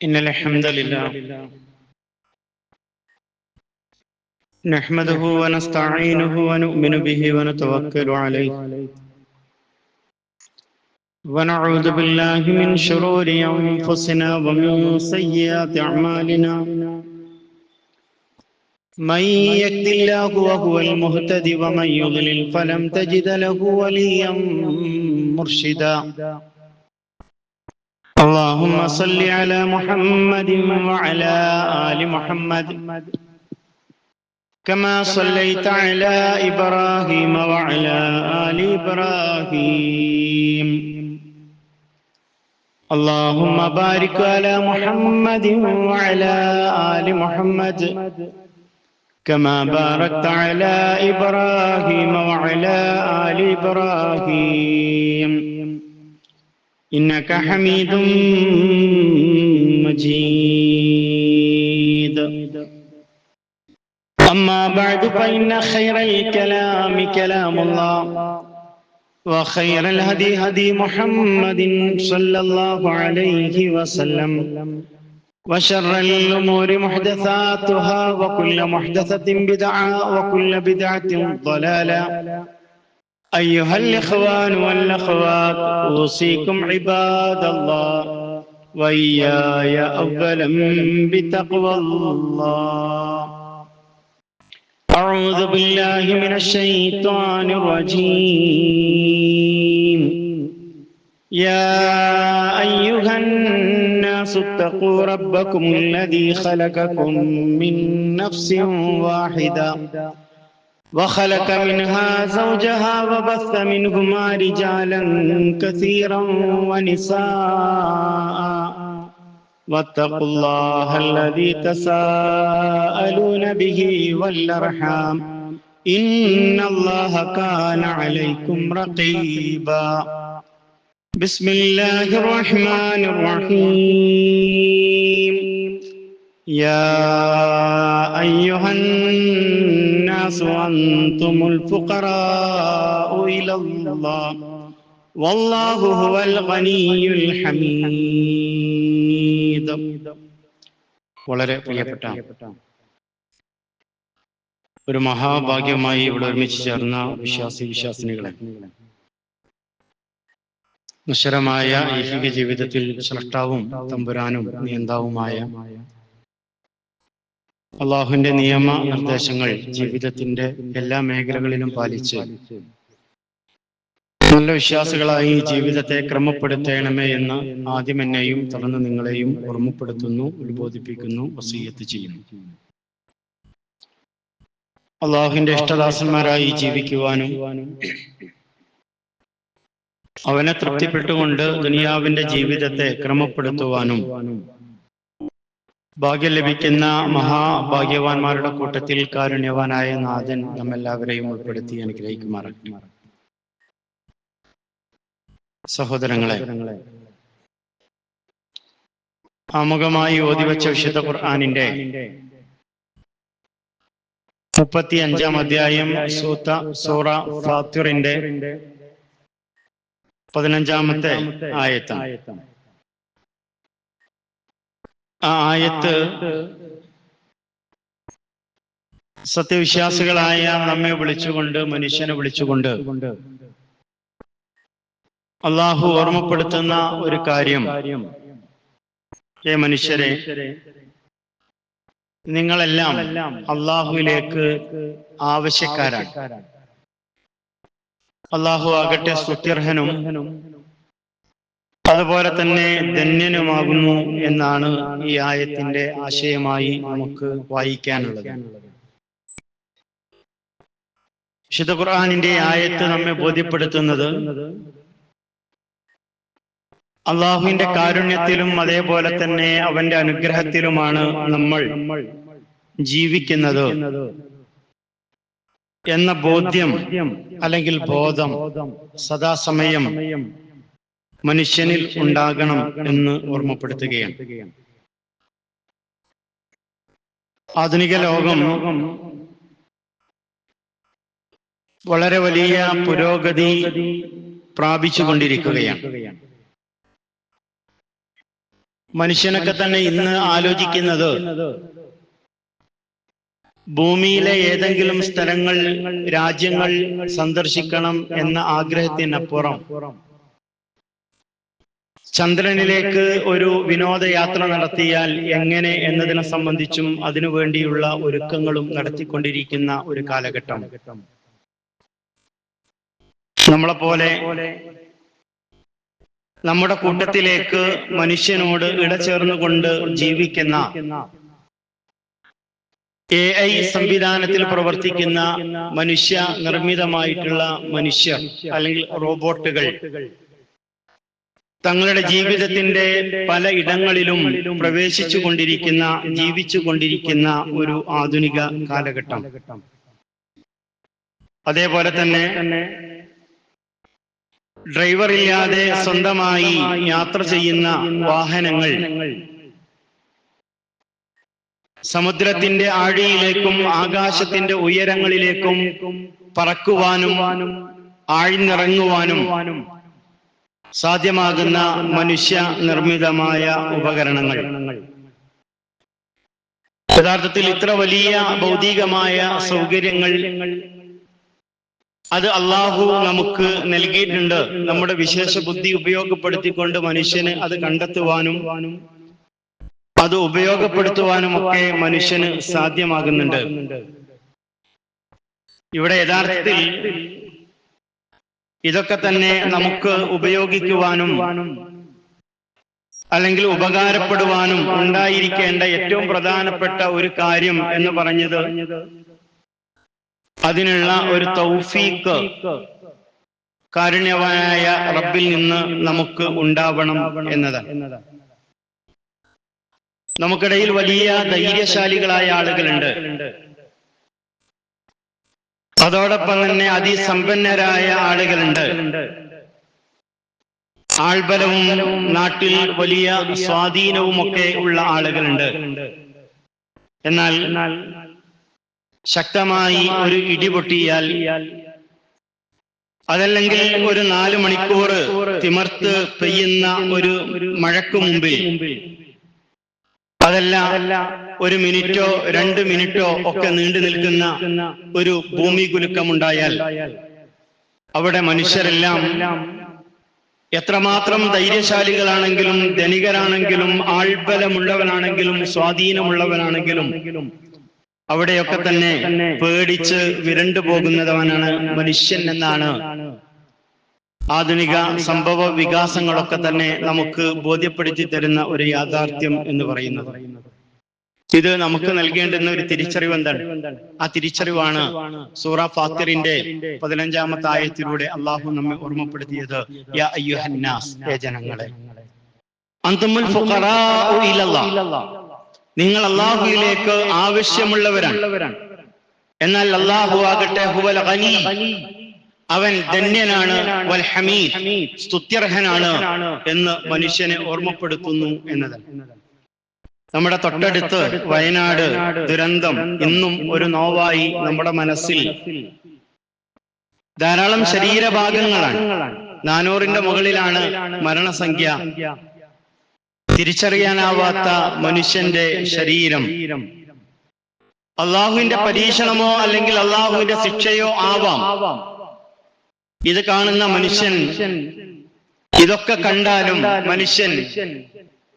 إن الحمد لله نحمده ونستعينه ونؤمن به ونتوكل عليه ونعوذ بالله من شرور أنفسنا ومن سيئات أعمالنا من يهد الله وهو المهتدي ومن يضلل فلن تجد له وليا مرشدا اللهم صل على محمد وعلى آل محمد كما صليت على إبراهيم وعلى آل إبراهيم اللهم بارك على محمد وعلى آل محمد كما باركت على إبراهيم وعلى آل إبراهيم إنك حميد مجيد أما بعد فإن خير الكلام كلام الله وخير الهدي هدي محمد صلى الله عليه وسلم وشر الأمور محدثاتها وكل محدثة بدعة وكل بدعة ضلالة أيها الإخوان والأخوات أوصيكم عباد الله وإياي أولا بتقوى الله أعوذ بالله من الشيطان الرجيم يا أيها الناس اتقوا ربكم الذي خلقكم من نفس واحدة وخلق منها زوجها وبث منهما رجالا كثيرا ونساء واتقوا الله الذي تساءلون به والأرحام إن الله كان عليكم رقيبا بسم الله الرحمن الرحيم يا أيها الناس أنتم الفقراء إلى الله والله هو الغني الحميد. വളരെ പ്രിയപ്പെട്ട ഒരു മഹാഭാഗ്യമായി ഇവിടെ ഒരുമിച്ച് ചേർന്ന വിശ്വാസിനികളെ, നശ്വരമായ ഐഹിക ജീവിതത്തിൽ സ്രഷ്ടാവും തമ്പുരാനും നിയന്താവുമായ അള്ളാഹുവിന്റെ നിയമ നിർദ്ദേശങ്ങൾ ജീവിതത്തിന്റെ എല്ലാ മേഖലകളിലും പാലിച്ച് നല്ല വിശ്വാസികളായി ജീവിതത്തെ ക്രമപ്പെടുത്തണമേ എന്ന് ആദ്യം എന്നെയും തുടർന്ന് നിങ്ങളെയും ഓർമ്മപ്പെടുത്തുന്നു, ഉത്ബോധിപ്പിക്കുന്നു, വസിയ്യത്ത് ചെയ്യുന്നു. അള്ളാഹുവിന്റെ ഇഷ്ടദാസന്മാരായി ജീവിക്കുവാനും അവനെ തൃപ്തിപ്പെട്ടുകൊണ്ട് ദുനിയാവിന്റെ ജീവിതത്തെ ക്രമപ്പെടുത്തുവാനും ഭാഗ്യം ലഭിക്കുന്ന മഹാഭാഗ്യവാന്മാരുടെ കൂട്ടത്തിൽ കാരുണ്യവാനായ നാഥൻ നമ്മെല്ലാവരെയും ഉൾപ്പെടുത്തി അനുഗ്രഹിക്കുമാറാകട്ടെ. സഹോദരങ്ങളെ, ആമുഖമായി ഓതിവച്ച വിശുദ്ധ ഖുർആനിന്റെ 35-ാം അധ്യായം സൂറ ഫാത്തിറിന്റെ 15-ാമത്തെ ആയത്താണ്. ആ ആയത്ത് സത്യവിശ്വാസികളായ നമ്മെ വിളിച്ചുകൊണ്ട്, മനുഷ്യനെ വിളിച്ചുകൊണ്ട് അള്ളാഹു ഓർമ്മപ്പെടുത്തുന്ന ഒരു കാര്യം, ഏ മനുഷ്യരെ, നിങ്ങളെല്ലാം അള്ളാഹുവിലേക്ക് ആവശ്യക്കാരാണ്. അള്ളാഹു ആകട്ടെ സ്തുത്യർഹനും അതുപോലെ തന്നെ ധന്യനുമാകുന്നു എന്നാണ് ഈ ആയത്തിന്റെ ആശയമായി നമുക്ക് വായിക്കാനുള്ളത്. വിശുദ്ധ ഖുർആനിന്റെ ആയത്ത് നമ്മെ ബോധ്യപ്പെടുത്തുന്നത് അള്ളാഹുവിന്റെ കാരുണ്യത്തിലും അതേപോലെ തന്നെ അവന്റെ അനുഗ്രഹത്തിലുമാണ് നമ്മൾ ജീവിക്കുന്നത് എന്ന ബോധ്യം അല്ലെങ്കിൽ ബോധം സദാസമയം മനുഷ്യനിൽ ഉണ്ടാകണം എന്ന് ഓർമ്മപ്പെടുത്തുകയാണ്. ആധുനിക ലോകം വളരെ വലിയ പുരോഗതി പ്രാപിച്ചുകൊണ്ടിരിക്കുകയാണ്. മനുഷ്യനൊക്കെ തന്നെ ഇന്ന് ആലോചിക്കുന്നത് ഭൂമിയിലെ ഏതെങ്കിലും സ്ഥലങ്ങൾ, രാജ്യങ്ങൾ സന്ദർശിക്കണം എന്ന ആഗ്രഹത്തിനപ്പുറം ചന്ദ്രനിലേക്ക് ഒരു വിനോദയാത്ര നടത്തിയാൽ എങ്ങനെ എന്നതിനെ സംബന്ധിച്ചും അതിനുവേണ്ടിയുള്ള ഒരുക്കങ്ങളും നടത്തിക്കൊണ്ടിരിക്കുന്ന ഒരു കാലഘട്ടം. നമ്മളെപ്പോലെ നമ്മുടെ കൂട്ടത്തിലേക്ക് മനുഷ്യനോട് ഇടചേർന്നുകൊണ്ട് ജീവിക്കുന്ന AI സംവിധാനത്തിൽ പ്രവർത്തിക്കുന്ന മനുഷ്യ നിർമ്മിതമായിട്ടുള്ള മനുഷ്യർ അല്ലെങ്കിൽ റോബോട്ടുകൾ തങ്ങളുടെ ജീവിതത്തിന്റെ പല ഇടങ്ങളിലും പ്രവേശിച്ചു കൊണ്ടിരിക്കുന്ന, ജീവിച്ചു കൊണ്ടിരിക്കുന്ന ഒരു ആധുനിക കാലഘട്ടം. അതേപോലെ തന്നെ ഡ്രൈവറില്ലാതെ സ്വന്തമായി യാത്ര ചെയ്യുന്ന വാഹനങ്ങൾ സമുദ്രത്തിന്റെ ആഴിയിലേക്കും ആകാശത്തിന്റെ ഉയരങ്ങളിലേക്കും പറക്കുവാനും ആഴ്ന്നിറങ്ങുവാനും സാധ്യമാകുന്ന മനുഷ്യ നിർമ്മിതമായ ഉപകരണങ്ങൾ. യഥാർത്ഥത്തിൽ ഇത്ര വലിയ ഭൗതികമായ സൗകര്യങ്ങൾ അത് അള്ളാഹു നമുക്ക് നൽകിയിട്ടുണ്ട്. നമ്മുടെ വിശേഷ ബുദ്ധി ഉപയോഗപ്പെടുത്തിക്കൊണ്ട് മനുഷ്യന് അത് കണ്ടെത്തുവാനും അത് ഉപയോഗപ്പെടുത്തുവാനും ഒക്കെ മനുഷ്യന് സാധ്യമാകുന്നുണ്ട്. ഇവിടെ യഥാർത്ഥത്തിൽ ഇതൊക്കെ തന്നെ നമുക്ക് ഉപയോഗിക്കുവാനും അല്ലെങ്കിൽ ഉപകാരപ്പെടുവാനും ഉണ്ടായിരിക്കേണ്ട ഏറ്റവും പ്രധാനപ്പെട്ട ഒരു കാര്യം എന്ന് പറഞ്ഞത് അതിനുള്ള ഒരു തൗഫീഖ് കാരുണ്യവാനായ റബ്ബിൽ നിന്ന് നമുക്ക് ഉണ്ടാവണം എന്നതാണ്. നമുക്കിടയിൽ വലിയ ധൈര്യശാലികളായ ആളുകളുണ്ട്. അതോടൊപ്പം തന്നെ അതിസമ്പന്നരായ ആളുകളുണ്ട്. ആൾബലവും നാട്ടിൽ വലിയ സ്വാധീനവും ഒക്കെ ഉള്ള ആളുകളുണ്ട്. എന്നാൽ ശക്തമായി ഒരു ഇടിപൊട്ടിയാൽ, അതല്ലെങ്കിൽ ഒരു 4 മണിക്കൂർ തിമർത്ത് പെയ്യുന്ന ഒരു മഴയ്ക്കു മുമ്പിൽ, അതല്ല ഒരു മിനിറ്റോ 2 മിനിറ്റോ ഒക്കെ നീണ്ടു നിൽക്കുന്ന ഒരു ഭൂമി കുലുക്കമുണ്ടായാൽ അവിടെ മനുഷ്യരെല്ലാം എത്രമാത്രം ധൈര്യശാലികളാണെങ്കിലും, ധനികരാണെങ്കിലും, ആൾബലമുള്ളവനാണെങ്കിലും, സ്വാധീനമുള്ളവനാണെങ്കിലും അവിടെയൊക്കെ തന്നെ പേടിച്ച് വിരണ്ടു പോകുന്നവനാണ് മനുഷ്യൻ എന്നാണ് ആധുനിക സംഭവ വികാസങ്ങളൊക്കെ തന്നെ നമുക്ക് ബോധ്യപ്പെടുത്തി തരുന്ന ഒരു യാഥാർത്ഥ്യം എന്ന് പറയുന്നത്. ഇത് നമുക്ക് നൽകേണ്ടുന്ന ഒരു തിരിച്ചറിവ് എന്താണ്? ആ തിരിച്ചറിവാണ് സൂറ ഫാത്തിറിന്റെ 15-ാമത്തെ ആയത്തിലൂടെ അള്ളാഹു നമ്മെ ഓർമ്മപ്പെടുത്തിയത്. യാ അയ്യുഹന്നാസ്, ഹേ ജനങ്ങളെ, അൻതുമുൽ ഫുഖറാഉ ഇലല്ലാഹ്, നിങ്ങൾ അള്ളാഹുവിലേക്ക് ആവശ്യമുള്ളവരാണ്. എന്നാൽ അള്ളാഹു ആകട്ടെ ഹുവൽ ഗനി, അവൻ ധന്യനാണ്, വൽ ഹമീദ്, സ്തുത്യർഹനാണ് എന്ന് മനുഷ്യനെ ഓർമ്മപ്പെടുത്തുന്നു എന്നതാണ്. നമ്മുടെ തൊട്ടടുത്ത് വയനാട് ദുരന്തം ഇന്നും ഒരു നോവായി നമ്മുടെ മനസ്സിൽ. ധാരാളം ശരീരഭാഗങ്ങളാണ്, 400-ന്റെ മുകളിലാണ് മരണസംഖ്യ. തിരിച്ചറിയാനാവാത്ത മനുഷ്യന്റെ ശരീരം അള്ളാഹുവിന്റെ പരീക്ഷണമോ അല്ലെങ്കിൽ അള്ളാഹുവിന്റെ ശിക്ഷയോ ആവാം. ഇത് കാണുന്ന മനുഷ്യൻ, ഇതൊക്കെ കണ്ടാലും മനുഷ്യൻ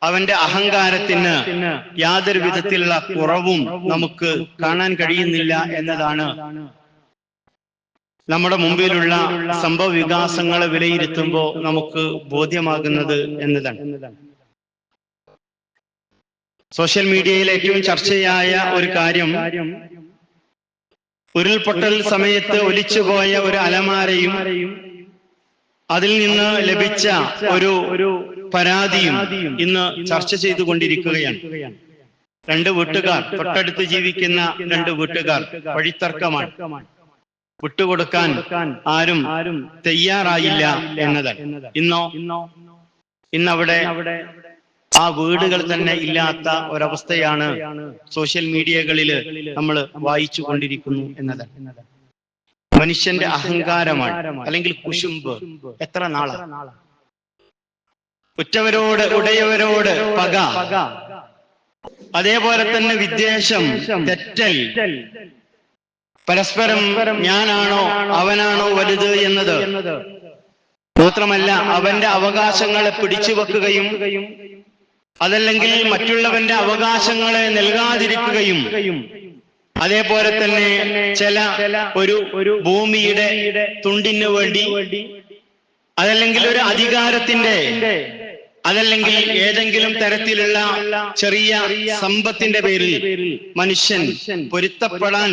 അവന്റെ അഹങ്കാരത്തിന് യാതൊരു വിധത്തിലുള്ള കുറവും നമുക്ക് കാണാൻ കഴിയുന്നില്ല എന്നതാണ് നമ്മുടെ മുമ്പിലുള്ള സംഭവ വികാസങ്ങളെ വിലയിരുത്തുമ്പോൾ നമുക്ക് ബോധ്യമാകുന്നത് എന്നതാണ്. സോഷ്യൽ മീഡിയയിൽ ഏറ്റവും ചർച്ചയായ ഒരു കാര്യം ഉരുൾപൊട്ടൽ സമയത്ത് ഒലിച്ചുപോയ ഒരു അലമാരയും അതിൽ നിന്ന് ലഭിച്ച ഒരു പരാതിയും ഇന്ന് ചർച്ച ചെയ്തുകൊണ്ടിരിക്കുകയാണ്. 2 വീട്ടുകാർ, തൊട്ടടുത്ത് ജീവിക്കുന്ന 2 വീട്ടുകാർ വഴിത്തർക്കമാണ്. വിട്ടുകൊടുക്കാൻ ആരും തയ്യാറായില്ല എന്നതാണ്. ഇന്നവിടെ ആ വീടുകൾ തന്നെ ഇല്ലാത്ത ഒരവസ്ഥയാണ് സോഷ്യൽ മീഡിയകളിൽ നമ്മൾ വായിച്ചു കൊണ്ടിരിക്കുന്നു എന്നതാണ്. മനുഷ്യന്റെ അഹങ്കാരമാണ്, അല്ലെങ്കിൽ കുശുമ്പ്. എത്ര നാളാണ് ഉറ്റവരോട് ഉടയവരോട് പക, അതേപോലെ തന്നെ വിദ്വേഷം, തെറ്റൽ, പരസ്പരം ഞാനാണോ അവനാണോ വലുത് എന്നത്, മാത്രമല്ല അവന്റെ അവകാശങ്ങളെ പിടിച്ചു വെക്കുകയും അതല്ലെങ്കിൽ മറ്റുള്ളവന്റെ അവകാശങ്ങളെ നൽകാതിരിക്കുകയും, അതേപോലെ തന്നെ ഒരു ഭൂമിയുടെ തുണ്ടിന് വേണ്ടി, അതല്ലെങ്കിൽ ഒരു അധികാരത്തിന്റെ, അതല്ലെങ്കിൽ ഏതെങ്കിലും തരത്തിലുള്ള ചെറിയ സമ്പത്തിന്റെ പേരിൽ മനുഷ്യൻ പൊരുത്തപ്പെടാൻ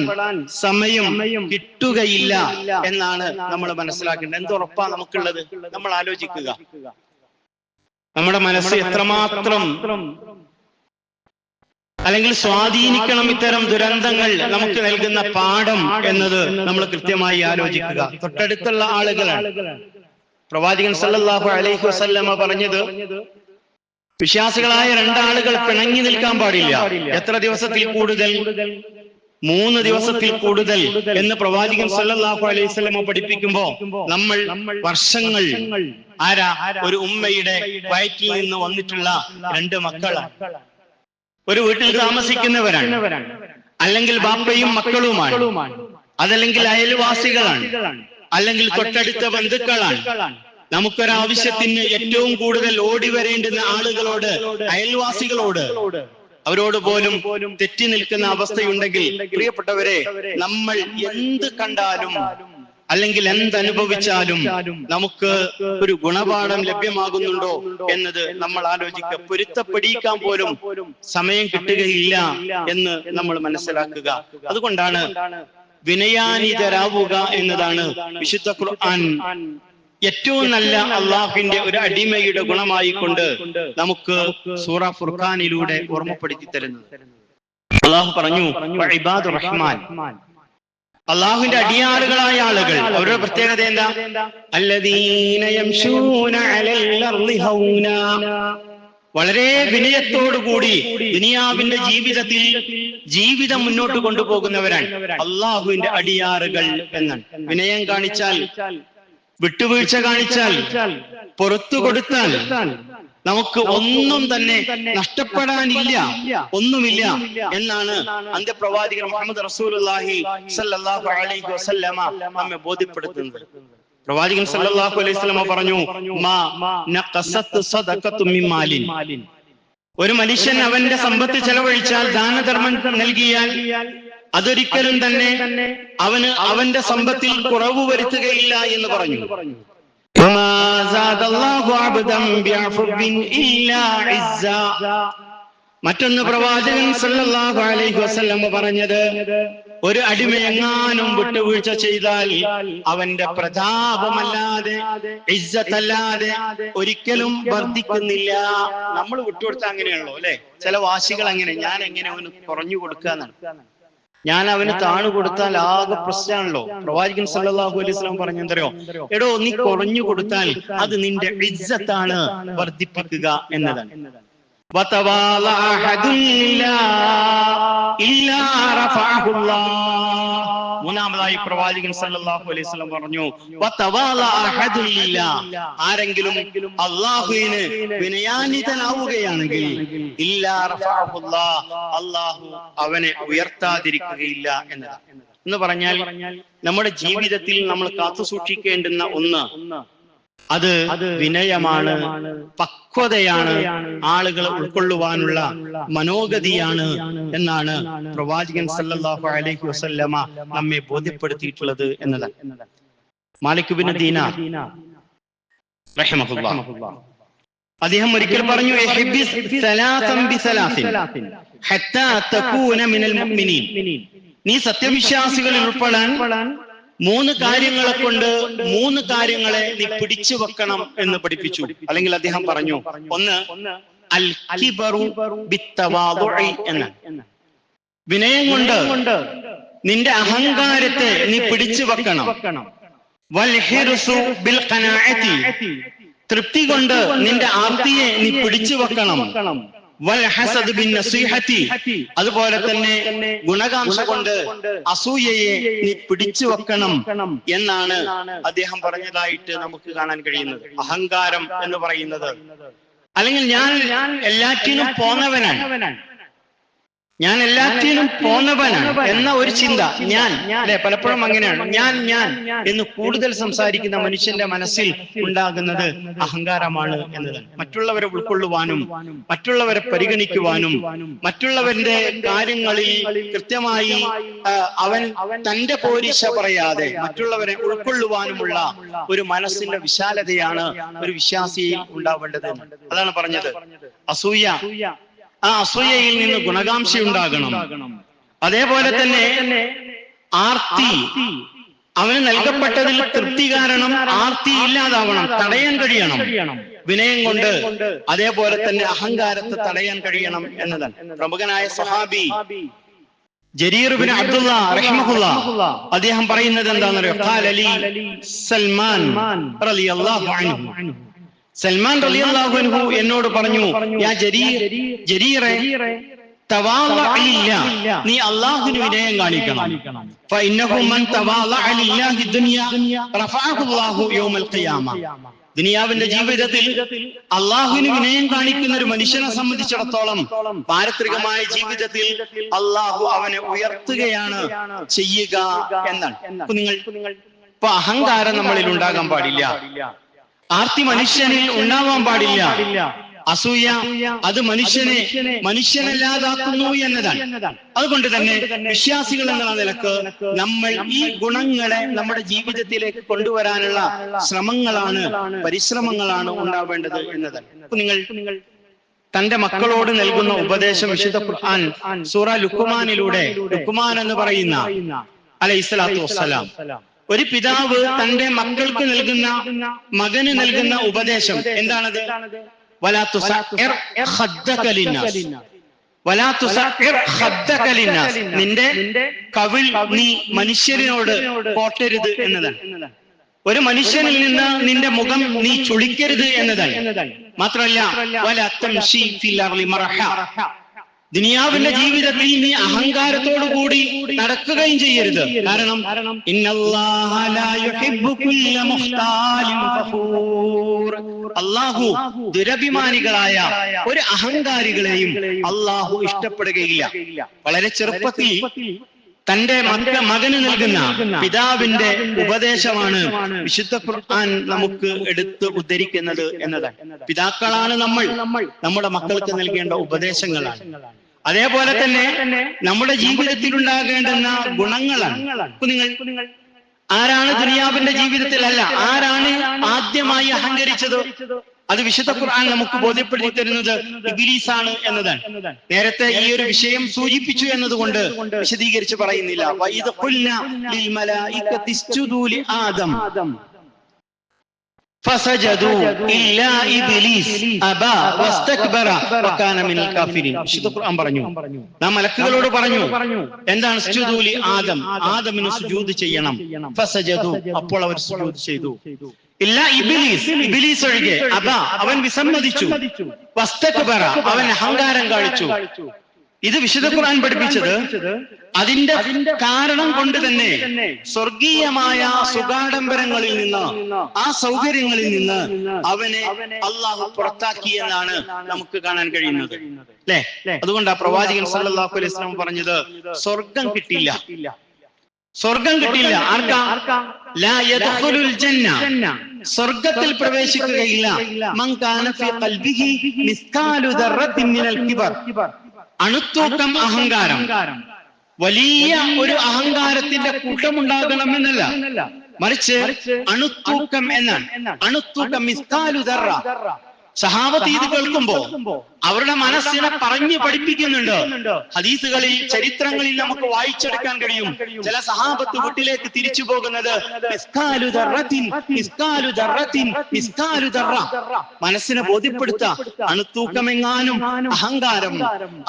സമയം കിട്ടുകയില്ല എന്നാണ് നമ്മൾ മനസ്സിലാക്കേണ്ടത്. എന്തുറപ്പാ നമുക്കുള്ളത്? നമ്മൾ ആലോചിക്കുക. നമ്മുടെ മനസ്സ് എത്രമാത്രം അല്ലെങ്കിൽ സ്വാധീനിക്കണം ഇത്തരം ദുരന്തങ്ങൾ നമുക്ക് നൽകുന്ന പാഠം എന്നത് നമ്മൾ കൃത്യമായി ആലോചിക്കുക. തൊട്ടടുത്തുള്ള ആളുകളാണ്. പ്രവാചകൻ സല്ലല്ലാഹു അലൈഹി വസല്ലമ പറഞ്ഞത്, വിശ്വാസികളായ രണ്ടാളുകൾ പിണങ്ങി നിൽക്കാൻ പാടില്ല. എത്ര ദിവസത്തിൽ കൂടുതൽ? 3 ദിവസത്തിൽ കൂടുതൽ എന്ന് പ്രവാചകൻ സല്ലല്ലാഹു അലൈഹി വസല്ലമ പഠിപ്പിക്കുമ്പോ നമ്മൾ വർഷങ്ങൾ ഒരു ഉമ്മയുടെ വയറ്റിൽ നിന്ന് വന്നിട്ടുള്ള 2 മക്കളാണ്. ഒരു വീട്ടിൽ താമസിക്കുന്നവരാണ്, അല്ലെങ്കിൽ ബാപ്പയും മക്കളുമാണ്, അതല്ലെങ്കിൽ അയൽവാസികളാണ്, അല്ലെങ്കിൽ തൊട്ടടുത്ത ബന്ധുക്കളാണ്. നമുക്കൊരാവശ്യത്തിന് ഏറ്റവും കൂടുതൽ ഓടി വരേണ്ടുന്ന ആളുകളോട്, അയൽവാസികളോട്, അവരോട് പോലും തെറ്റി നിൽക്കുന്ന അവസ്ഥയുണ്ടെങ്കിൽ, പ്രിയപ്പെട്ടവരെ, നമ്മൾ എന്ത് കണ്ടാലും അല്ലെങ്കിൽ എന്തനുഭവിച്ചാലും നമുക്ക് ഒരു ഗുണപാഠം ലഭ്യമാകുന്നുണ്ടോ എന്നത് നമ്മൾ ആലോചിക്കുക. പൊരുത്തപ്പെടിക്കാൻ പോലും സമയം കിട്ടുകയില്ല എന്ന് നമ്മൾ മനസ്സിലാക്കുക. അതുകൊണ്ടാണ് വിനയാനിതരാവുക എന്നതാണ് വിശുദ്ധ ഖുർആൻ ഏറ്റവും നല്ല അള്ളാഹുവിന്റെ ഒരു അടിമയുടെ ഗുണമായി കൊണ്ട് നമുക്ക് സൂറ ഫുർഖാനിലൂടെ ഓർമ്മപ്പെടുത്തി തരുന്നത്. അള്ളാഹു പറഞ്ഞു, ഇബാദുർ റഹ്മാൻ, അള്ളാഹുവിന്റെ അടിയാറുകളായ ആളുകൾ, അവരുടെ പ്രത്യേകത എന്താ? അല്ലദീന യംശൂന അലൽ അർളി ഹൗനാ, വളരെ വിനയത്തോടുകൂടി ദുനിയാവിന്റെ ജീവിതത്തിൽ ജീവിതം മുന്നോട്ട് കൊണ്ടുപോകുന്നവരാണ് അള്ളാഹുവിന്റെ അടിയാറുകൾ എന്നാണ്. വിനയം കാണിച്ചാൽ, വിട്ടുവീഴ്ച കാണിച്ചാൽ, പുറത്തു കൊടുത്താൽ നമുക്ക് ഒന്നും തന്നെ നഷ്ടപ്പെടാനില്ല, ഒന്നുമില്ല എന്നാണ് അന്ത്യപ്രവാചകൻ മുഹമ്മദ് റസൂലുള്ളാഹി സ്വല്ലല്ലാഹു അലൈഹി വസല്ലമ നമ്മെ ബോധ്യപ്പെടുത്തുന്നത്. പ്രവാചകൻ സല്ലല്ലാഹു അലൈഹി വസല്ലമ പറഞ്ഞു, മാ നഖസത് സദഖത്തു മിൻ മാലിൻ, ഒരു മനുഷ്യൻ അവന്റെ സമ്പത്ത് ചെലവഴിച്ചാൽ, ദാനധർമ്മം നൽകിയാൽ, അതൊരിക്കലും തന്നെ അവന്റെ സമ്പത്തിൽ കുറവ് വരുത്തുകയില്ല എന്ന് പറഞ്ഞു. മറ്റൊന്ന് പ്രവാചകൻ സല്ലല്ലാഹു അലൈഹി വസല്ലം പറഞ്ഞത്, ഒരു അടിമയെങ്ങാനും വിട്ടുവീഴ്ച ചെയ്താൽ അവന്റെ പ്രതാപമല്ലാതെ, ഇസ്സത്തല്ലാതെ ഒരിക്കലും വർദ്ധിക്കുന്നില്ല. നമ്മൾ വിട്ടുകൊടുത്താൽ അങ്ങനെയുള്ളൂ അല്ലെ? ചില വാശികൾ അങ്ങനെ, ഞാൻ എങ്ങനെ അവന് കുറഞ്ഞു കൊടുക്കാന്നാണ്, ഞാൻ അവന് താണു കൊടുത്താൽ ആകെ പ്രശ്നമാണല്ലോ. പ്രവാചകൻ സല്ലല്ലാഹു അലൈഹി വസല്ലം പറഞ്ഞെന്തറിയോ? എടോ, നീ കുറഞ്ഞു കൊടുത്താൽ അത് നിന്റെ ഇസ്സത്താണ് വർദ്ധിപ്പിക്കുക എന്നതാണ്. മൂന്നാമതായി പ്രവാചകൻ സല്ലല്ലാഹു അലൈഹി വസല്ലം പറഞ്ഞു, ആരെങ്കിലും അള്ളാഹുവിന് വിനയാനിതനാവുകയാണെങ്കിൽ അള്ളാഹു അവനെ ഉയർത്താതിരിക്കുകയില്ല എന്നതാണ്. എന്ന് പറഞ്ഞാൽ നമ്മുടെ ജീവിതത്തിൽ നമ്മൾ കാത്തു സൂക്ഷിക്കേണ്ടുന്ന ഒന്ന് അത് വിനയമാണ്, പക്വതയാണ്, ആളുകളെ ഉൾക്കൊള്ളുവാനുള്ള മനോഗതിയാണ് എന്നാണ് പ്രവാചകൻ സല്ലല്ലാഹു അലൈഹി വസല്ലമ നമ്മെ ബോധ്യപ്പെടുത്തിയിട്ടുള്ളത് എന്നതാണ്. മാലിക് ബിൻ ദീനാർ റഹിമഹുല്ലാഹ് അദ്ദേഹം ഒരിക്കൽ പറഞ്ഞു, നീ സത്യവിശ്വാസികളിൽ ഉൾപ്പെടാൻ 3 കാര്യങ്ങളെ കൊണ്ട് 3 കാര്യങ്ങളെ നീ പിടിച്ചു വെക്കണം എന്ന് പഠിപ്പിച്ചു. അല്ലെങ്കിൽ അദ്ദേഹം പറഞ്ഞു, ഒന്ന് അൽ കിബറു ബിത്തവാദുഇ എന്ന, വിനയം കൊണ്ട് നിന്റെ അഹങ്കാരത്തെ നീ പിടിച്ചു വെക്കണം. വൽ ഹിർസു ബിൽ ഖനാഅതി, തൃപ്തി കൊണ്ട് നിന്റെ ആർത്തിയെ നീ പിടിച്ചു വെക്കണം. വൽ ഹസദ് ബിൻ നസീഹതി, അതുപോലെ തന്നെ ഗുണകാംക്ഷ കൊണ്ട് അസൂയയെ നീ പിടിച്ചു വെക്കണം എന്നാണ് അദ്ദേഹം പറഞ്ഞതായിട്ട് നമുക്ക് കാണാൻ കഴിയുന്നത്. അഹങ്കാരം എന്ന് പറയുന്നത് അല്ലെങ്കിൽ ഞാൻ എല്ലാറ്റിനും പോന്നവനാണ്, ഞാൻ എല്ലാറ്റിനും പോന്നവനാണ് എന്ന ഒരു ചിന്ത, ഞാൻ അല്ലെ, പലപ്പോഴും അങ്ങനെയാണ്. ഞാൻ എന്ന് കൂടുതൽ സംസാരിക്കുന്ന മനുഷ്യന്റെ മനസ്സിൽ ഉണ്ടാകുന്നത് അഹങ്കാരമാണ് എന്നതാണ്. മറ്റുള്ളവരെ ഉൾക്കൊള്ളുവാനും മറ്റുള്ളവരെ പരിഗണിക്കുവാനും മറ്റുള്ളവരുടെ കാര്യങ്ങളിൽ കൃത്യമായി അവൻ തന്റെ പോരിശ പറയാതെ മറ്റുള്ളവരെ ഉൾക്കൊള്ളുവാനുമുള്ള ഒരു മനസ്സിന്റെ വിശാലതയാണ് ഒരു വിശ്വാസിയിൽ ഉണ്ടാവേണ്ടത്. അതാണ് പറഞ്ഞത് അസൂയ. ആ അസൂയയിൽ നിന്ന് ഗുണകാംക്ഷ ഉണ്ടാകണം. അതേപോലെ തന്നെ ആർത്തി, അവന് നൽകപ്പെട്ടതിൽ തൃപ്തി കാരണം ആർത്തി ഇല്ലാതാവണം, തടയാൻ കഴിയണം വിനയം കൊണ്ട്. അതേപോലെ തന്നെ അഹങ്കാരത്തെ തടയാൻ കഴിയണം എന്നതാണ്. പ്രമുഖനായ സഹാബി ജരീർ ഇബ്നു അബ്ദുല്ലാ റഹിമഹുല്ലാ അദ്ദേഹം പറയുന്നത് എന്താണെന്നറിയോ? ഖാല ലി സൽമാൻ റളിയല്ലാഹു അൻഹു, സൽമാൻ റളിയല്ലാഹു അൻഹു എന്നോട് പറഞ്ഞു, യാ ജരീറെ, തവാളഅ ലില്ലാഹ്, നീ അല്ലാഹുവിന് വിനയം കാണിക്കണം. ഫഇന്നഹു മൻ തവാളഅ ലില്ലാഹി ദുനിയ റഫഅഹു അല്ലാഹു യൗമൽ ഖിയാമ. ദുനിയാവിന്റെ ജീവിതത്തിൽ അള്ളാഹുവിന് വിനയം കാണിക്കുന്ന ഒരു മനുഷ്യനെ സംബന്ധിച്ചിടത്തോളം പാരത്രികമായ ജീവിതത്തിൽ അള്ളാഹു അവനെ ഉയർത്തുകയാണ് ചെയ്യുക എന്നാണ്. നിങ്ങൾ ഇപ്പൊ അഹങ്കാരം നമ്മളിൽ ഉണ്ടാകാൻ പാടില്ല, ആർത്തി മനുഷ്യനിൽ ഉണ്ടാവാൻ പാടില്ല, അസൂയ അത് മനുഷ്യനല്ലാതാക്കുന്നു എന്നതാണ്. അതുകൊണ്ട് തന്നെ വിശ്വാസികൾ എന്നുള്ള നിലക്ക് നമ്മൾ ഈ ഗുണങ്ങളെ നമ്മുടെ ജീവിതത്തിലേക്ക് കൊണ്ടുവരാനുള്ള പരിശ്രമങ്ങളാണ് ഉണ്ടാവേണ്ടത് എന്നതാണ്. നിങ്ങൾ തന്റെ മക്കളോട് നൽകുന്ന ഉപദേശം വിശുദ്ധ ഖുർആൻ സൂറ ലുഖ്മാനിലൂടെ, ലുഖ്മാൻ എന്ന് പറയുന്ന അലൈഹിസ്സലാത്തു വസ്സലാം, ഒരു പിതാവ് തന്റെ മക്കൾക്ക് മകന് നൽകുന്ന ഉപദേശം എന്താണത്? വലാ തുസഇർ ഖദ്ദക ലിന്നാസ്, വലാ തുസഇർ ഖദ്ദക ലിന്നാസ്, നിന്റെ കവിൾ നീ മനുഷ്യരിനോട് കോട്ടരുത് എന്നതാണ്. ഒരു മനുഷ്യനിൽ നിന്ന് നിന്റെ മുഖം നീ ചുളിക്കരുത് എന്നതാണ്. മാത്രമല്ല വലാ തംശി ഫിൽ അർളി മർഹ, ദുനിയാവിന്റെ ജീവിതത്തിൽ നീ അഹങ്കാരത്തോടു കൂടി നടക്കുകയും ചെയ്യരുത്. കാരണം ഇന്നല്ലാഹ ലാ യുഹിബ്ബു കുല്ല മുഖ്താലിൻ ഫഖൂർ, അല്ലാഹു ദുരഭിമാനികളായ ഒരു അഹങ്കാരികളെയും അല്ലാഹു ഇഷ്ടപ്പെടുകയില്ല. വളരെ ചെറുപ്പത്തിൽ തന്റെ മകന് നൽകുന്ന പിതാവിന്റെ ഉപദേശമാണ് വിശുദ്ധ ഖുർആൻ നമുക്ക് എടുത്ത് ഉദ്ധരിക്കുന്നത് എന്നതാണ്. പിതാക്കളാണ് നമ്മുടെ മക്കൾക്ക് നൽകേണ്ട ഉപദേശങ്ങളാണ്. അതേപോലെ തന്നെ നമ്മുടെ ജീവിതത്തിൽ ഉണ്ടാകേണ്ടുന്ന ഗുണങ്ങളാണ്. നിങ്ങൾ ആരാണ് ദുനിയാവിന്റെ ജീവിതത്തിൽ ആരാണ് ആദ്യമായി അഹങ്കരിച്ചത്? അത് വിശുദ്ധ ഖുർആൻ നമുക്ക് ബോധ്യപ്പെടുത്തി തരുന്നത് ഇബ്ലീസാണ് എന്നതാണ്. നേരത്തെ ഈ ഒരു വിഷയം സൂചിപ്പിച്ചു എന്നതുകൊണ്ട് വിശദീകരിച്ച് പറയുന്നില്ല. വഇദ ഖുൽനാ ലിൽ മലായികതി ഇസ്ജുദൂ ലി ആദം ഫസജദൂ ഇല്ലാ ഇബ്ലീസ് അബാ വസ്തക്ബറ വകാന മിനൽ കാഫിരീൻ. വിശുദ്ധ ഖുർആൻ പറഞ്ഞു, നാം മലക്കുകളോട് പറഞ്ഞു, എന്താണ് ഇസ്ജുദൂ ലി ആദം, ആദമിന് സുജൂദ് ചെയ്യണം. ഫസജദൂ, അപ്പോൾ അവർ സുജൂദ് ചെയ്തു. ഇല്ല ഇബ്ലീസ് ഒഴികെ, അബാ, അവൻ വിസമ്മതിച്ചു. വസ്തക്ബറ, അവൻ അഹങ്കാരം കാണിച്ചു. ഇത് വിശുദ്ധ ഖുർആൻ പഠിപ്പിച്ചത് അതിന്റെ കാരണം കൊണ്ട് തന്നെ സ്വർഗീയമായ സുഖാഡംബരങ്ങളിൽ നിന്ന്, ആ സൗകര്യങ്ങളിൽ നിന്ന് അവനെ അള്ളാഹു പുറത്താക്കി എന്നാണ് നമുക്ക് കാണാൻ കഴിയുന്നത്, അല്ലെ? അതുകൊണ്ട് ആ പ്രവാചകൻ സല്ലല്ലാഹു അലൈഹി വസല്ലം പറഞ്ഞത് സ്വർഗം കിട്ടില്ല. ആർക്കാ? ലാ യദ്ഖുലുൽ ജന്ന, സ്വർഗത്തിൽ പ്രവേശിക്കുകയില്ല. മൻ കാന ഫീ ഖൽബിഹി മിസ്കാലു ദർറത്തിൻ മിനൽ കിബർ, അണുത്തൂക്കം അഹങ്കാരം, വലിയ ഒരു അഹങ്കാരത്തിന്റെ കൂട്ടമുണ്ടാകണമെന്നല്ല, മറിച്ച് അണുത്തൂക്കം എന്നാണ്. അണുത്തൂക്കം മിസ്കാലു ദർറ. സഹാബത്ത് ഇത് കേൾക്കുമ്പോ അവരുടെ മനസ്സിനെ പറഞ്ഞു പഠിപ്പിക്കുന്നുണ്ട്. ഹദീസുകളിൽ, ചരിത്രങ്ങളിൽ നമുക്ക് വായിച്ചെടുക്കാൻ കഴിയും. ചില സഹാബത്ത് വീട്ടിലേക്ക് തിരിച്ചു പോകുന്നത് മനസ്സിനെ ബോധ്യപ്പെടുത്ത, അണുത്തൂക്കമെങ്ങാനും അഹങ്കാരം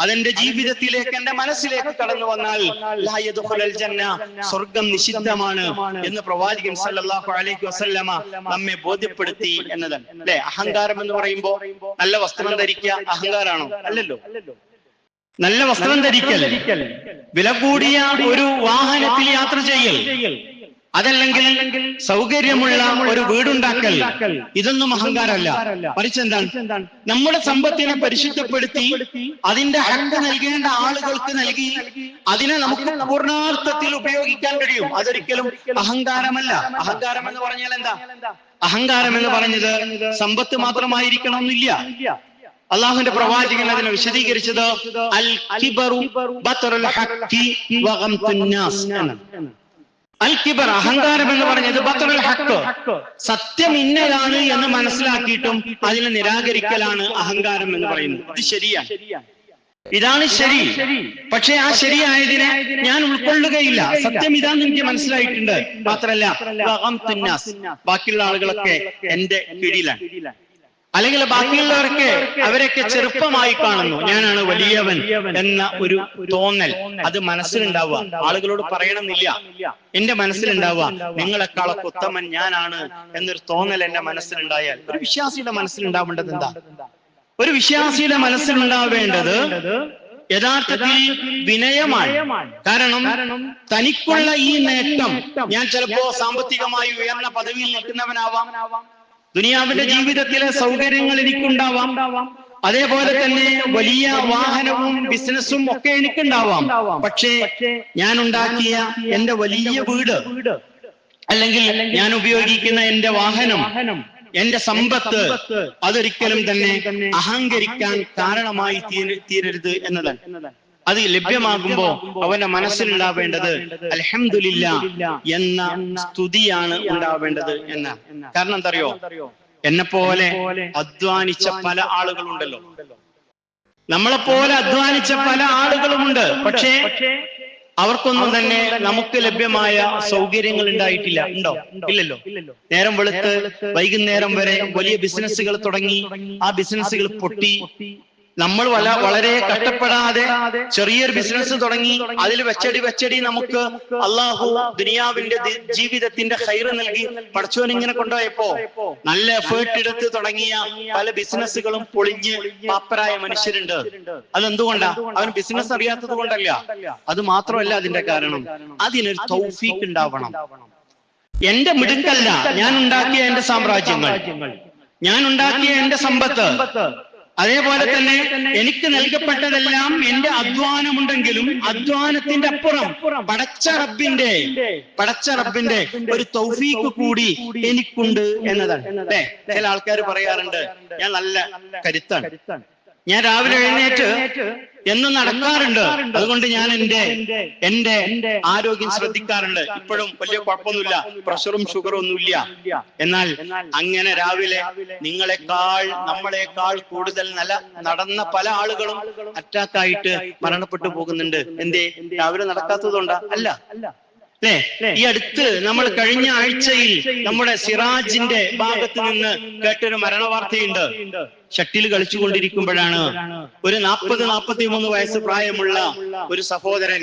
അതെന്റെ ജീവിതത്തിലേക്ക്, എന്റെ മനസ്സിലേക്ക് കടന്നു വന്നാൽ ലാ യദ്ഖുലുൽ ജന്ന, സ്വർഗം നിഷിദ്ധമാണ് എന്ന് പ്രവാചകൻ സല്ലല്ലാഹു അലൈഹി വസല്ലമ നമ്മെ ബോധ്യപ്പെടുത്തി എന്നതാണ്, അല്ലെ? അഹങ്കാരം എന്ന് പറയുമ്പോ നല്ല വസ്ത്രം ധരിക്കുക അഹങ്കാരാണോ? അല്ലല്ലോ. നല്ല വസ്ത്രം ധരിക്കൽ, വില കൂടിയ ഒരു വാഹനത്തിൽ യാത്ര ചെയ്യൽ, അതല്ലെങ്കിൽ സൗകര്യമുള്ള ഒരു വീടുണ്ടാക്കൽ, ഇതൊന്നും അഹങ്കാരമല്ല. മറിച്ച് എന്താണ്? നമ്മുടെ സമ്പത്തിനെ പരിശുദ്ധപ്പെടുത്തി അതിന്റെ ഹക്ക് നൽകേണ്ട ആളുകൾക്ക് നൽകി അതിനെ നമുക്ക് പൂർണ്ണാർത്ഥത്തിൽ ഉപയോഗിക്കാൻ കഴിയും. അതൊരിക്കലും അഹങ്കാരമല്ല. അഹങ്കാരം എന്ന് പറഞ്ഞാൽ എന്താ? അഹങ്കാരം എന്ന് പറഞ്ഞത് സമ്പത്ത് മാത്രമായിരിക്കണമെന്നില്ല. അള്ളാഹുവിന്റെ പ്രവാചകൻ അതിനെ വിശദീകരിച്ചത് അൽ കിബറു ബത്റുൽ ഹഖി വഗംതുൻ നാസ് എന്നാണ്. അൽ കിബർ, അഹങ്കാരം എന്ന് പറഞ്ഞത് ബത്റുൽ ഹഖ്, സത്യം ഇന്നതാണ് എന്ന് മനസ്സിലാക്കിയിട്ടും അതിനെ നിരാകരിക്കലാണ് അഹങ്കാരം എന്ന് പറയുന്നത്. ഇത് ശരിയാണ്, ഇതാണ് ശരി. പക്ഷെ ആ ശരിയായതിനെ ഞാൻ ഉൾക്കൊള്ളുകയില്ല. സത്യം ഇതാന്ന് എനിക്ക് മനസ്സിലായിട്ടുണ്ട്, മാത്രല്ല വഗംതുൻ നാസ്, ബാക്കിയുള്ള ആളുകളൊക്കെ എന്റെ കീഴിലാണ്, അല്ലെങ്കിൽ ബാക്കിയുള്ളവർക്ക് അവരൊക്കെ ചെറുപ്പമായി കാണുന്നു, ഞാനാണ് വലിയവൻ എന്ന ഒരു തോന്നൽ അത് മനസ്സിലുണ്ടാവുക. ആളുകളോട് പറയണമെന്നില്ല, എന്റെ മനസ്സിലുണ്ടാവുക നിങ്ങളെക്കാളൊക്കെ ഉത്തമൻ ഞാനാണ് എന്നൊരു തോന്നൽ എന്റെ മനസ്സിലുണ്ടായാൽ ഒരു വിശ്വാസിയുടെ മനസ്സിലുണ്ടാവേണ്ടത് എന്താ? ഒരു വിശ്വാസിയുടെ മനസ്സിലുണ്ടാവേണ്ടത് യഥാർത്ഥത്തിൽ വിനയമാണ്. കാരണം തനിക്കുള്ള ഈ നേട്ടം, ഞാൻ ചിലപ്പോ സാമ്പത്തികമായി ഉയർന്ന പദവിയിൽ നിൽക്കുന്നവനാവാം, ദുനിയാവിന്റെ ജീവിതത്തിലെ സൗകര്യങ്ങൾ എനിക്കുണ്ടാവാം, അതേപോലെ തന്നെ വലിയ വാഹനവും ബിസിനസ്സും ഒക്കെ എനിക്കുണ്ടാവാം. പക്ഷേ ഞാൻ ഉണ്ടാക്കിയ എന്റെ വലിയ വീട്, അല്ലെങ്കിൽ ഞാൻ ഉപയോഗിക്കുന്ന എന്റെ വാഹനം, എന്റെ സമ്പത്ത്, അതൊരിക്കലും തന്നെ അഹങ്കരിക്കാൻ കാരണമായി തീരരുത് എന്നതാണ്. അത് ലഭ്യമാകുമ്പോ അവന്റെ മനസ്സിലുണ്ടാവേണ്ടത് അൽഹംദുലില്ലാഹ് എന്ന സ്തുതിയാണ് ഉണ്ടാവേണ്ടത് എന്ന. കാരണം എന്തറിയോ, എന്നെ പോലെ അധ്വാനിച്ച പല ആളുകളുണ്ടല്ലോ, നമ്മളെപ്പോലെ അധ്വാനിച്ച പല ആളുകളുമുണ്ട്. പക്ഷേ അവർക്കൊന്നും തന്നെ നമുക്ക് ലഭ്യമായ സൗകര്യങ്ങൾ ഉണ്ടായിട്ടില്ല. ഉണ്ടോ? ഇല്ലല്ലോ. നേരം വെളുത്ത് വൈകുന്നേരം വരെ വലിയ ബിസിനസ്സുകൾ തുടങ്ങി, ആ ബിസിനസ്സുകൾ പൊട്ടി. നമ്മൾ വളരെ കഷ്ടപ്പെടാതെ ചെറിയൊരു ബിസിനസ് തുടങ്ങി, അതിൽ വെച്ചടി നമുക്ക് അള്ളാഹു ദുനിയാവിന്റെ ജീവിതത്തിന്റെ ഖൈറ് നൽകി പടച്ചോൻ ഇങ്ങനെ കൊണ്ടുപോയപ്പോ നല്ല എഫേർട്ട് എടുത്ത് തുടങ്ങിയ പല ബിസിനസ്സുകളും പൊളിഞ്ഞ് പാപ്പരായ മനുഷ്യരുണ്ട്. അതെന്തുകൊണ്ടാ? അവൻ ബിസിനസ് അറിയാത്തത് കൊണ്ടല്ല. അത് മാത്രമല്ല അതിന്റെ കാരണം, അതിനൊരു തൗഫീഖ് ഉണ്ടാവണം. എന്റെ മിടുക്കല്ല ഞാൻ ഉണ്ടാക്കിയ എന്റെ സാമ്രാജ്യങ്ങൾ, ഞാൻ ഉണ്ടാക്കിയ എന്റെ സമ്പത്ത്, അതേപോലെ തന്നെ എനിക്ക് നൽകപ്പെട്ടതെല്ലാം എന്റെ അധ്വാനമുണ്ടെങ്കിലും അധ്വാനത്തിന്റെ അപ്പുറം പടച്ച റബ്ബിന്റെ ഒരു തൗഫീഖ് കൂടി എനിക്കുണ്ട് എന്നതാണ്. അല്ലേ? ചില ആൾക്കാർ പറയാറുണ്ട്, ഞാൻ നല്ല കരുത്താണ്, ഞാൻ രാവിലെ എഴുന്നേറ്റ് എന്നും നടക്കാറുണ്ട്, അതുകൊണ്ട് ഞാൻ എന്റെ ആരോഗ്യം ശ്രദ്ധിക്കാറുണ്ട്, ഇപ്പോഴും വലിയ കുഴപ്പമൊന്നുമില്ല, പ്രഷറും ഷുഗറും ഒന്നുമില്ല. എന്നാൽ അങ്ങനെ രാവിലെ നമ്മളെക്കാൾ കൂടുതൽ നടന്ന പല ആളുകളും അറ്റാക്കായിട്ട് മരണപ്പെട്ടു പോകുന്നുണ്ട്. എന്തേ? രാവിലെ നടക്കാത്തതുകൊണ്ടാ? അല്ല. അല്ലേ? ഈ അടുത്ത് നമ്മൾ കഴിഞ്ഞ ആഴ്ചയിൽ നമ്മുടെ സിറാജിന്റെ ഭാഗത്ത് നിന്ന് കേട്ടൊരു മരണ വാർത്തയുണ്ട്. ഷട്ടിൽ കളിച്ചുകൊണ്ടിരിക്കുമ്പോഴാണ് ഒരു 40-43 വയസ്സ് പ്രായമുള്ള ഒരു സഹോദരൻ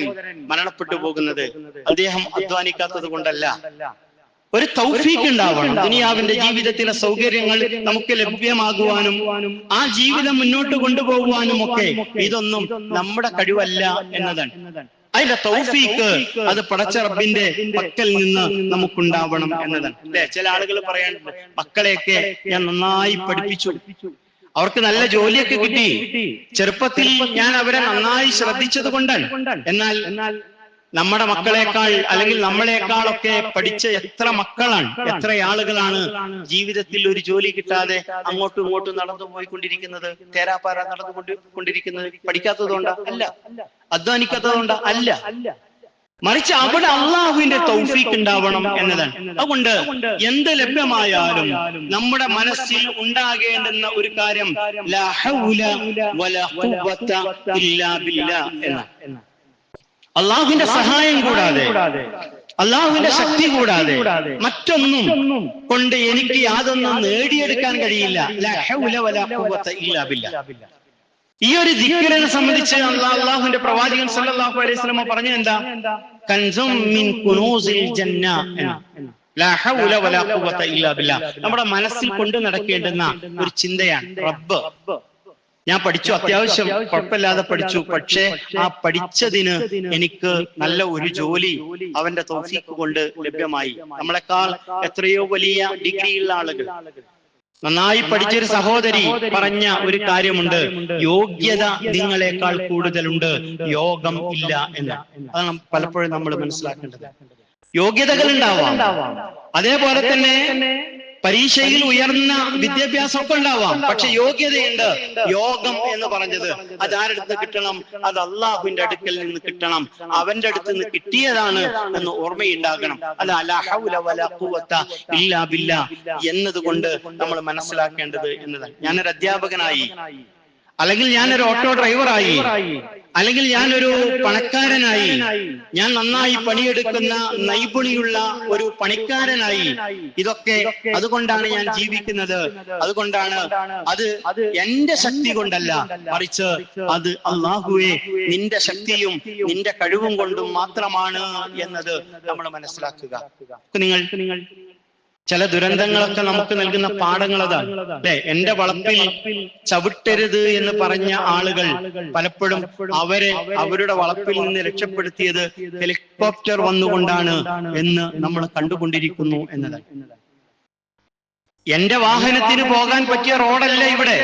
മരണപ്പെട്ടു പോകുന്നത്. അദ്ദേഹം അധ്വാനിക്കാത്തത് കൊണ്ടല്ല. ഒരു തൗഫീഖ് ഉണ്ടാവണം. ദുനിയാവിന്റെ ജീവിതത്തിലെ സൗകര്യങ്ങൾ നമുക്ക് ലഭ്യമാകുവാനും ആ ജീവിതം മുന്നോട്ട് കൊണ്ടുപോകുവാനും ഒക്കെ ഇതൊന്നും നമ്മുടെ കഴിവല്ല എന്നതാണ്. അതിന്റെ തൗഫീഖ് അത് പടച്ച റബ്ബിന്റെ പക്കൽ നിന്ന് നമുക്കുണ്ടാവണം എന്നതാണ്. അല്ലെ? ചില ആളുകൾ പറയാറുണ്ട്, മക്കളെയൊക്കെ ഞാൻ നന്നായി പഠിപ്പിച്ചു, അവർക്ക് നല്ല ജോലിയൊക്കെ കിട്ടി, ചെറുപ്പത്തിൽ ഞാൻ അവരെ നന്നായി ശ്രദ്ധിച്ചത് കൊണ്ടാണ്. എന്നാൽ നമ്മുടെ മക്കളെക്കാൾ അല്ലെങ്കിൽ നമ്മളെക്കാളൊക്കെ പഠിച്ച എത്ര മക്കളാണ്, എത്ര ആളുകളാണ് ജീവിതത്തിൽ ഒരു ജോലി കിട്ടാതെ അങ്ങോട്ടും ഇങ്ങോട്ടും നടന്നു പോയിക്കൊണ്ടിരിക്കുന്നത്, തേരാപ്പാര നടന്നുകൊണ്ടിരിക്കുന്നത്? പഠിക്കാത്തതുകൊണ്ടാ? അല്ല. അധ്വാനിക്കാത്തതുകൊണ്ടാ? അല്ല. മറിച്ച് അവിടെ അള്ളാഹുവിന്റെ തൗഫീഖ് ഉണ്ടാവണം എന്നതാണ്. അതുകൊണ്ട് എന്ത് ലഭ്യമായാലും നമ്മുടെ മനസ്സിൽ ഉണ്ടാകേണ്ടുന്ന ഒരു കാര്യം ലാ ഹൗല വലാ ഖുവത ഇല്ലാ ബില്ലാഹ് എന്ന. അള്ളാഹുവിന്റെ സഹായം കൂടാതെ, അള്ളാഹുവിന്റെ ശക്തി കൂടാതെ മറ്റൊന്നും കൊണ്ട് എനിക്ക് യാതൊന്നും നേടിയെടുക്കാൻ കഴിയില്ല. ലാ ഹൗല വലാ ഖുവത ഇല്ലാ ബില്ലാഹ്. ഈ ഒരു ദിക്റിനെ സംബന്ധിച്ച് അള്ളാഹുവിന്റെ പ്രവാചകൻ സല്ലല്ലാഹു അലൈഹി വസല്ലം പറഞ്ഞത് എന്താ? കൻസും മിൻ കുനൂസിൽ ജന്ന എന്ന. ലാ ഹൗല വലാ ഖുവത ഇല്ലാ ബില്ലാഹ്. നമ്മുടെ മനസ്സിൽ കൊണ്ടു നടക്കേണ്ടുന്ന ഒരു ചിന്തയാണ് റബ്ബ്. ഞാൻ പഠിച്ചു, അത്യാവശ്യം കുഴപ്പമില്ലാതെ പഠിച്ചു. പക്ഷേ ആ പഠിച്ചതിന് എനിക്ക് നല്ല ഒരു ജോലി അവന്റെ തൗഫീഖ് കൊണ്ട് ലഭ്യമായി. നമ്മളെക്കാൾ എത്രയോ വലിയ ഡിഗ്രിയുള്ള ആളുകൾ, നന്നായി പഠിച്ചൊരു സഹോദരി പറഞ്ഞ ഒരു കാര്യമുണ്ട്, യോഗ്യത നിങ്ങളെക്കാൾ കൂടുതലുണ്ട്, യോഗം ഇല്ല എന്ന്. അതാണ് പലപ്പോഴും നമ്മൾ മനസ്സിലാക്കേണ്ടത്. യോഗ്യതകൾ ഉണ്ടാവാം, അതേപോലെ തന്നെ പരീക്ഷയിൽ ഉയർന്ന വിദ്യാഭ്യാസമൊക്കെ ഉണ്ടാവാം, പക്ഷെ യോഗ്യതയുണ്ട്. യോഗം എന്ന് പറഞ്ഞത് അതാരടുത്ത് കിട്ടണം? അത് അള്ളാഹുവിന്റെ അടുക്കൽ നിന്ന് കിട്ടണം. അവന്റെ അടുത്ത് നിന്ന് കിട്ടിയതാണ് എന്ന് ഓർമ്മയുണ്ടാകണം. അത് അലാ ഹൗല വലാ ഖുവത ഇല്ലാ ബില്ലാഹ് എന്നതുകൊണ്ട് നമ്മൾ മനസ്സിലാക്കേണ്ടത് എന്നതാണ്. ഞാനൊരു അധ്യാപകനായി, അല്ലെങ്കിൽ ഞാനൊരു ഓട്ടോ ഡ്രൈവറായി, അല്ലെങ്കിൽ ഞാനൊരു പണക്കാരനായി, ഞാൻ നന്നായി പണിയെടുക്കുന്ന നൈപുണിയുള്ള ഒരു പണിക്കാരനായി, ഇതൊക്കെ അതുകൊണ്ടാണ് ഞാൻ ജീവിക്കുന്നത്. അതുകൊണ്ടാണ് അത് എന്റെ ശക്തി കൊണ്ടല്ല, മറിച്ച് അത് അല്ലാഹുവേ നിന്റെ ശക്തിയും നിന്റെ കഴിവും കൊണ്ടും മാത്രമാണ് എന്നത് നമ്മൾ മനസ്സിലാക്കുക. നിങ്ങൾ ചില ദുരന്തങ്ങളൊക്കെ നമുക്ക് നൽകുന്ന പാഠങ്ങൾ അതാണ് അല്ലെ. എന്റെ വളപ്പിൽ ചവിട്ടരുത് എന്ന് പറഞ്ഞ ആളുകൾ പലപ്പോഴും അവരുടെ വളപ്പിൽ നിന്ന് രക്ഷപ്പെടുത്തിയത് ഹെലികോപ്റ്റർ വന്നുകൊണ്ടാണ് എന്ന് നമ്മൾ കണ്ടുകൊണ്ടിരിക്കുന്നു എന്നതാണ്. എന്റെ വാഹനത്തിന് പോകാൻ പറ്റിയ റോഡല്ല ഇവിടെ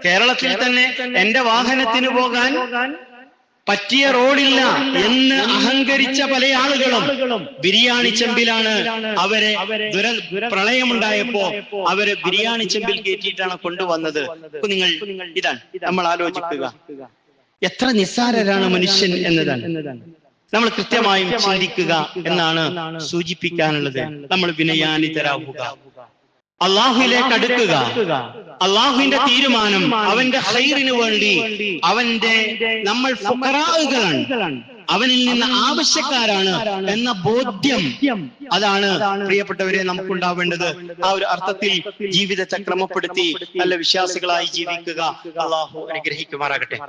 കേരളത്തിൽ തന്നെ എന്റെ വാഹനത്തിന് പോകാൻ പറ്റിയ റോഡില്ല എന്ന് അഹങ്കരിച്ച പല ആളുകളും ബിരിയാണി ചെമ്പിലാണ് അവരെ പ്രളയമുണ്ടായപ്പോ അവരെ ബിരിയാണി ചെമ്പിൽ കയറ്റിയിട്ടാണ് കൊണ്ടുവന്നത്. നിങ്ങൾ ഇതാണ് നമ്മൾ ആലോചിക്കുക, എത്ര നിസ്സാരരാണ് മനുഷ്യൻ എന്നതാണ് നമ്മൾ കൃത്യമായും ചിന്തിക്കുക എന്നാണ് സൂചിപ്പിക്കാനുള്ളത്. നമ്മൾ വിനയാനിതരാവുക, അള്ളാഹുവിലേക്ക് അടുക്കുക, അള്ളാഹുവിന്റെ തീരുമാനം അവന്റെ ഖൈറിന് വേണ്ടി, നമ്മൾ ഫുഖറാകളാണ്, അവനിൽ നിന്ന് ആവശ്യക്കാരാണ് എന്ന ബോധ്യം, അതാണ് പ്രിയപ്പെട്ടവരെ നമുക്കുണ്ടാവേണ്ടത്. ആ ഒരു അർത്ഥത്തിൽ ജീവിതത്തെ ക്രമപ്പെടുത്തി നല്ല വിശ്വാസികളായി ജീവിക്കുക. അള്ളാഹു അനുഗ്രഹിക്കുമാറാകട്ടെ.